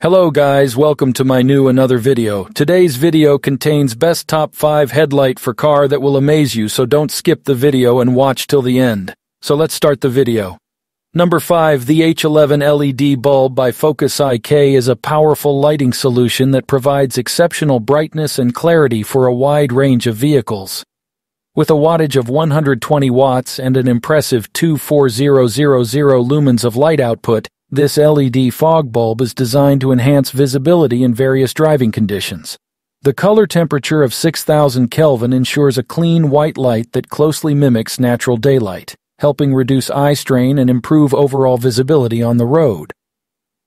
Hello guys, welcome to my another video. Today's video contains best top 5 headlight for car that will amaze you, so don't skip the video and watch till the end. So let's start the video. Number 5, the H11 LED bulb by Focus IK is a powerful lighting solution that provides exceptional brightness and clarity for a wide range of vehicles. With a wattage of 120 watts and an impressive 24000 lumens of light output, this LED fog bulb is designed to enhance visibility in various driving conditions. The color temperature of 6000 Kelvin ensures a clean white light that closely mimics natural daylight, helping reduce eye strain and improve overall visibility on the road.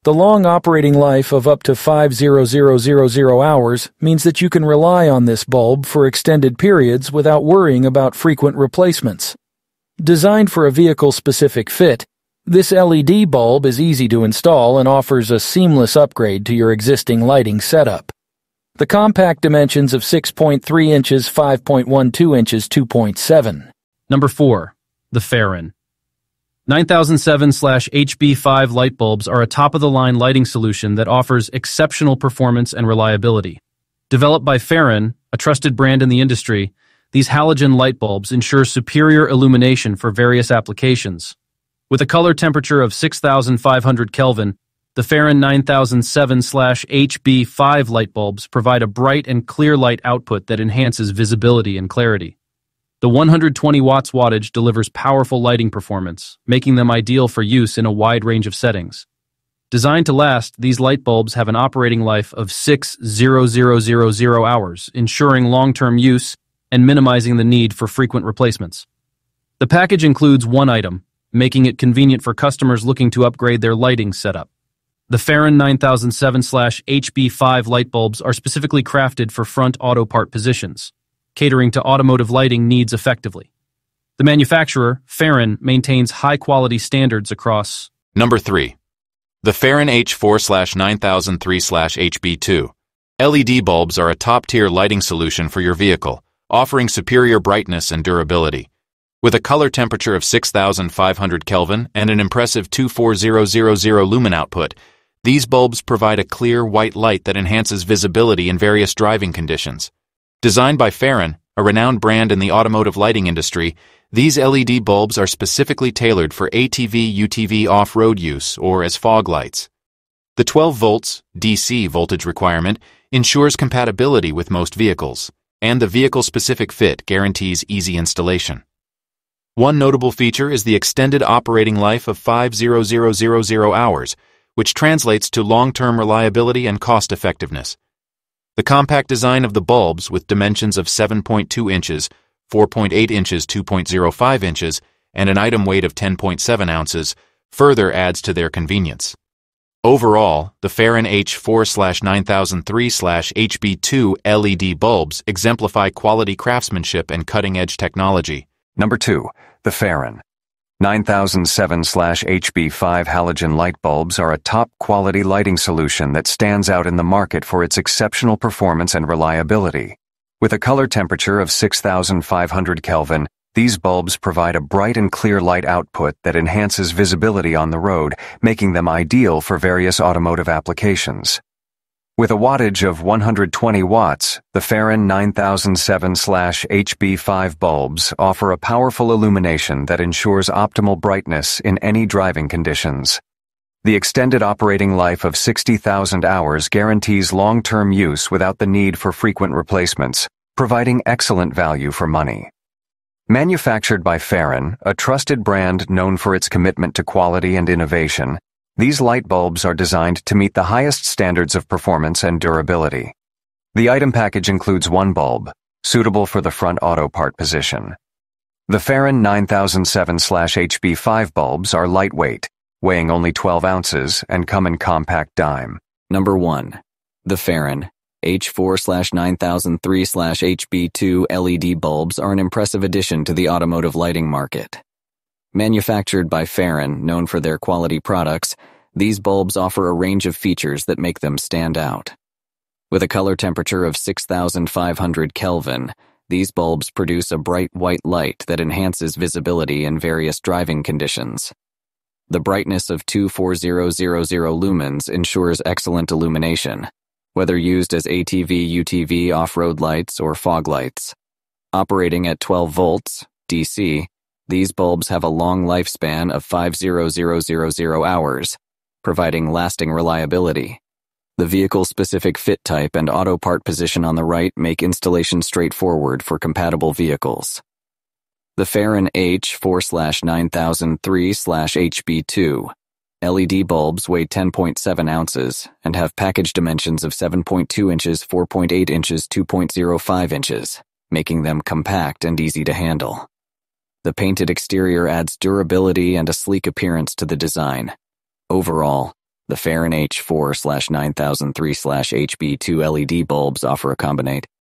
The long operating life of up to 5,000 hours means that you can rely on this bulb for extended periods without worrying about frequent replacements. Designed for a vehicle-specific fit, this LED bulb is easy to install and offers a seamless upgrade to your existing lighting setup. The compact dimensions of 6.3 inches, 5.12 inches, 2.7. Number 4. The Farron 9007/HB5 light bulbs are a top-of-the-line lighting solution that offers exceptional performance and reliability. Developed by Farron, a trusted brand in the industry, these halogen light bulbs ensure superior illumination for various applications. With a color temperature of 6500 Kelvin, the Farron 9007/HB5 light bulbs provide a bright and clear light output that enhances visibility and clarity. The 120 watts wattage delivers powerful lighting performance, making them ideal for use in a wide range of settings. Designed to last, these light bulbs have an operating life of 6,000 hours, ensuring long-term use and minimizing the need for frequent replacements. The package includes one item, making it convenient for customers looking to upgrade their lighting setup. The Farron 9007/HB5 light bulbs are specifically crafted for front auto part positions, catering to automotive lighting needs effectively. The manufacturer, Farron, maintains high-quality standards across. Number 3. The Farron H4/9003/HB2. LED bulbs are a top-tier lighting solution for your vehicle, offering superior brightness and durability. With a color temperature of 6500 Kelvin and an impressive 24000 lumen output, these bulbs provide a clear white light that enhances visibility in various driving conditions. Designed by Farron, a renowned brand in the automotive lighting industry, these LED bulbs are specifically tailored for ATV, UTV off-road use or as fog lights. The 12 volts DC voltage requirement ensures compatibility with most vehicles, and the vehicle-specific fit guarantees easy installation. One notable feature is the extended operating life of 5,000 hours, which translates to long-term reliability and cost-effectiveness. The compact design of the bulbs, with dimensions of 7.2 inches, 4.8 inches, 2.05 inches, and an item weight of 10.7 ounces, further adds to their convenience. Overall, the Farron H4/9003/HB2 LED bulbs exemplify quality craftsmanship and cutting-edge technology. Number 2. The Farron 9007/HB5 halogen light bulbs are a top-quality lighting solution that stands out in the market for its exceptional performance and reliability. With a color temperature of 6500 Kelvin, these bulbs provide a bright and clear light output that enhances visibility on the road, making them ideal for various automotive applications. With a wattage of 120 watts, the Farron 9007/HB5 bulbs offer a powerful illumination that ensures optimal brightness in any driving conditions. The extended operating life of 60,000 hours guarantees long-term use without the need for frequent replacements, providing excellent value for money. Manufactured by Farron, a trusted brand known for its commitment to quality and innovation, these light bulbs are designed to meet the highest standards of performance and durability. The item package includes one bulb, suitable for the front auto part position. The Farron 9007/HB5 bulbs are lightweight, weighing only 12 ounces, and come in compact dime. Number 1. The Farron H4/9003/HB2 LED bulbs are an impressive addition to the automotive lighting market. Manufactured by Farron, known for their quality products, these bulbs offer a range of features that make them stand out. With a color temperature of 6500 Kelvin, these bulbs produce a bright white light that enhances visibility in various driving conditions. The brightness of 24000 lumens ensures excellent illumination, whether used as ATV, UTV, off-road lights, or fog lights. Operating at 12 volts, DC, these bulbs have a long lifespan of 50000 hours, providing lasting reliability. The vehicle-specific fit type and auto part position on the right make installation straightforward for compatible vehicles. The Farron H4/9003/HB2 LED bulbs weigh 10.7 ounces and have package dimensions of 7.2 inches, 4.8 inches, 2.05 inches, making them compact and easy to handle. The painted exterior adds durability and a sleek appearance to the design. Overall, the Farron H4/9003/HB2 LED bulbs offer a